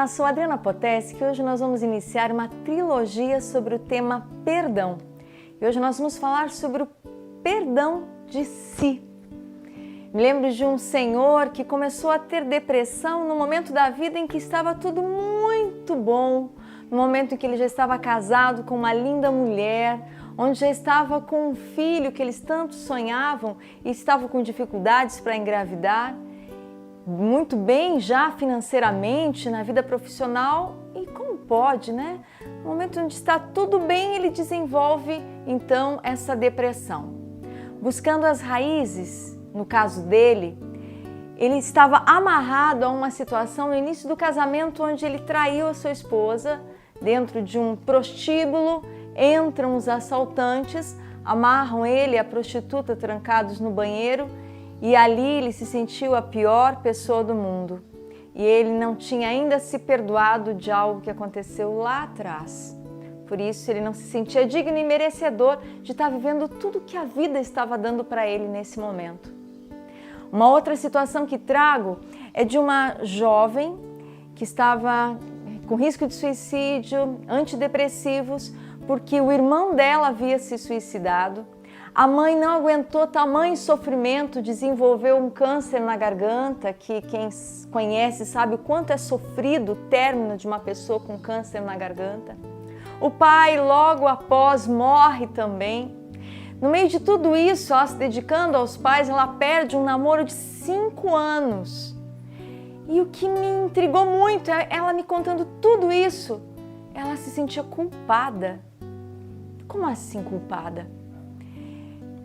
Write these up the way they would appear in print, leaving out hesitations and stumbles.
Olá, sou Adriana Poteschi e hoje nós vamos iniciar uma trilogia sobre o tema perdão. E hoje nós vamos falar sobre o perdão de si. Me lembro de um senhor que começou a ter depressão no momento da vida em que estava tudo muito bom, no momento em que ele já estava casado com uma linda mulher, onde já estava com um filho que eles tanto sonhavam e estava com dificuldades para engravidar, muito bem já financeiramente, na vida profissional, e como pode, né? No momento onde está tudo bem, ele desenvolve então essa depressão. Buscando as raízes, no caso dele, ele estava amarrado a uma situação no início do casamento onde ele traiu a sua esposa dentro de um prostíbulo. Entram os assaltantes, amarram ele e a prostituta trancados no banheiro e ali ele se sentiu a pior pessoa do mundo. E ele não tinha ainda se perdoado de algo que aconteceu lá atrás. Por isso ele não se sentia digno e merecedor de estar vivendo tudo que a vida estava dando para ele nesse momento. Uma outra situação que trago é de uma jovem que estava com risco de suicídio, antidepressivos, porque o irmão dela havia se suicidado. A mãe não aguentou tamanho sofrimento, desenvolveu um câncer na garganta, que quem conhece sabe o quanto é sofrido o término de uma pessoa com câncer na garganta. O pai, logo após, morre também. No meio de tudo isso, ela se dedicando aos pais, ela perde um namoro de 5 anos. E o que me intrigou muito é ela me contando tudo isso. Ela se sentia culpada. Como assim culpada?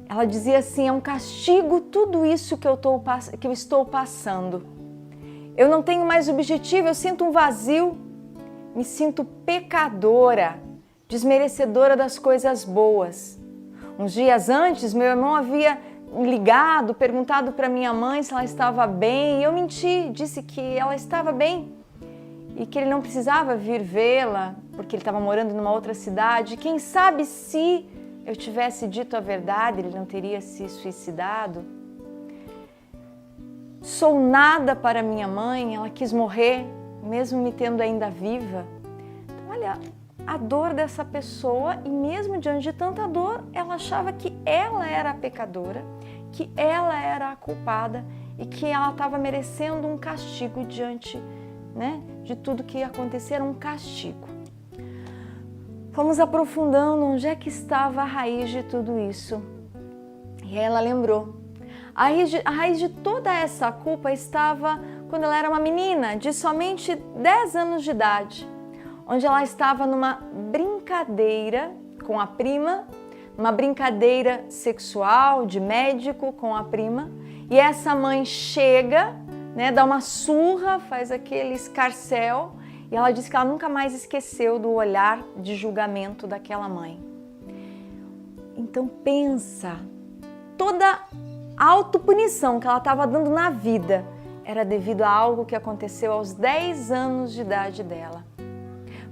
Ela dizia assim, é um castigo tudo isso que eu estou passando. Eu não tenho mais objetivo, eu sinto um vazio, me sinto pecadora, desmerecedora das coisas boas. Uns dias antes, meu irmão havia ligado, perguntado para minha mãe se ela estava bem, e eu menti, disse que ela estava bem e que ele não precisava vir vê-la, porque ele estava morando numa outra cidade. Quem sabe se eu tivesse dito a verdade, ele não teria se suicidado. Sou nada para minha mãe, ela quis morrer, mesmo me tendo ainda viva. Então, olha, a dor dessa pessoa, e mesmo diante de tanta dor, ela achava que ela era a pecadora, que ela era a culpada e que ela estava merecendo um castigo diante, de tudo que ia acontecer, era um castigo. Fomos aprofundando onde é que estava a raiz de tudo isso. E ela lembrou. A raiz de toda essa culpa estava quando ela era uma menina de somente 10 anos de idade, onde ela estava numa brincadeira com a prima, uma brincadeira sexual de médico com a prima, e essa mãe chega, dá uma surra, faz aquele escarcéu, e ela disse que ela nunca mais esqueceu do olhar de julgamento daquela mãe. Então pensa, toda a autopunição que ela estava dando na vida era devido a algo que aconteceu aos 10 anos de idade dela.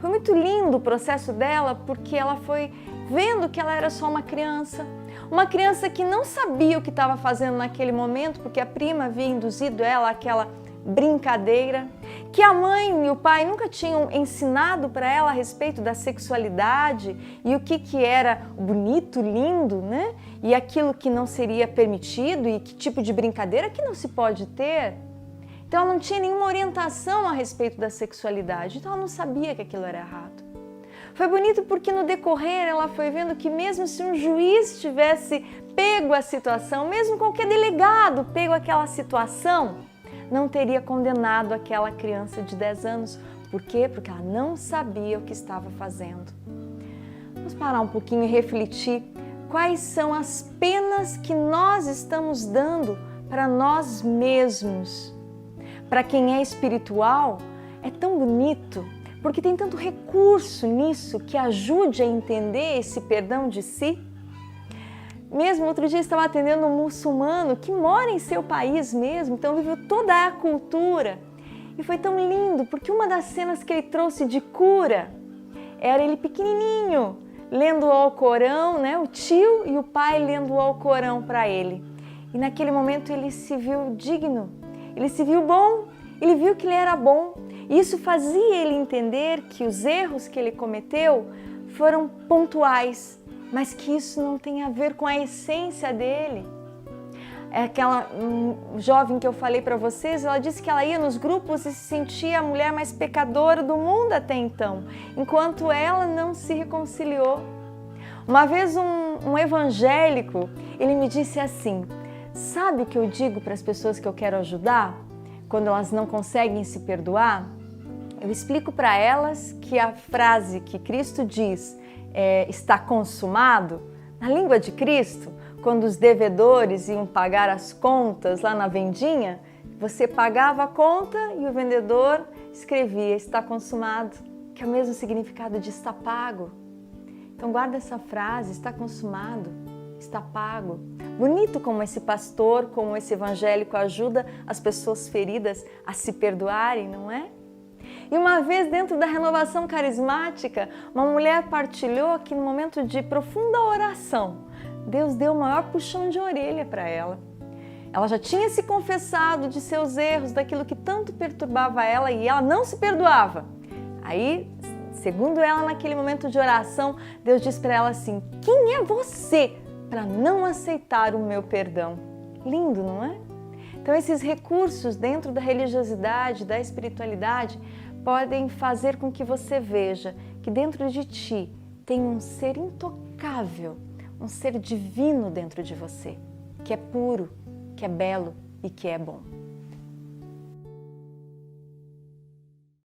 Foi muito lindo o processo dela, porque ela foi vendo que ela era só uma criança que não sabia o que estava fazendo naquele momento, porque a prima havia induzido ela àquela brincadeira, que a mãe e o pai nunca tinham ensinado para ela a respeito da sexualidade e o que era bonito, lindo, e aquilo que não seria permitido e que tipo de brincadeira que não se pode ter. Então ela não tinha nenhuma orientação a respeito da sexualidade, então ela não sabia que aquilo era errado. Foi bonito porque no decorrer ela foi vendo que mesmo se um juiz tivesse pego a situação, mesmo qualquer delegado pego aquela situação, não teria condenado aquela criança de 10 anos. Por quê? Porque ela não sabia o que estava fazendo. Vamos parar um pouquinho e refletir quais são as penas que nós estamos dando para nós mesmos. Para quem é espiritual, é tão bonito, porque tem tanto recurso nisso que ajude a entender esse perdão de si. Mesmo outro dia estava atendendo um muçulmano que mora em seu país mesmo, então viveu toda a cultura. E foi tão lindo, porque uma das cenas que ele trouxe de cura era ele pequenininho, lendo o Alcorão, o tio e o pai lendo o Alcorão para ele. E naquele momento ele se viu digno, ele se viu bom, Ele viu que ele era bom. E isso fazia ele entender que os erros que ele cometeu foram pontuais, mas que isso não tem a ver com a essência dele. É aquela jovem que eu falei para vocês, ela disse que ela ia nos grupos e se sentia a mulher mais pecadora do mundo até então, enquanto ela não se reconciliou. Uma vez um evangélico, ele me disse assim: sabe o que eu digo para as pessoas que eu quero ajudar quando elas não conseguem se perdoar? Eu explico para elas que a frase que Cristo diz está consumado, na língua de Cristo, quando os devedores iam pagar as contas lá na vendinha, você pagava a conta e o vendedor escrevia está consumado, que é o mesmo significado de está pago. Então guarda essa frase, está consumado, está pago. Bonito como esse pastor, como esse evangélico ajuda as pessoas feridas a se perdoarem, não é? E uma vez dentro da renovação carismática, uma mulher partilhou que no momento de profunda oração, Deus deu o maior puxão de orelha para ela. Ela já tinha se confessado de seus erros, daquilo que tanto perturbava ela e ela não se perdoava. Aí, segundo ela, naquele momento de oração, Deus disse para ela assim: quem é você para não aceitar o meu perdão? Lindo, não é? Então esses recursos dentro da religiosidade, da espiritualidade, podem fazer com que você veja que dentro de ti tem um ser intocável, um ser divino dentro de você, que é puro, que é belo e que é bom.